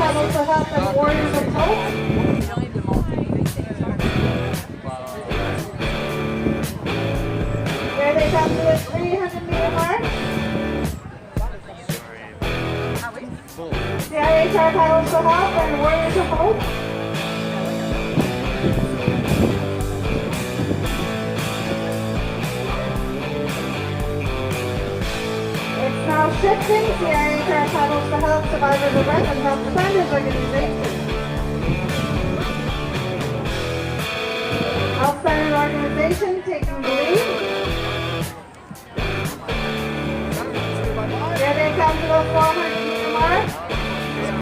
Paddles to Help and Warriors of Hope. Here they come to the 300-meter mark. CIHR Paddles to Help and Warriors of Hope. It's now shifting. CIHR Paddles to Help Survivors of Rest and Health Defenders Organization. Health Center Organization taking the lead. Here they come to the 400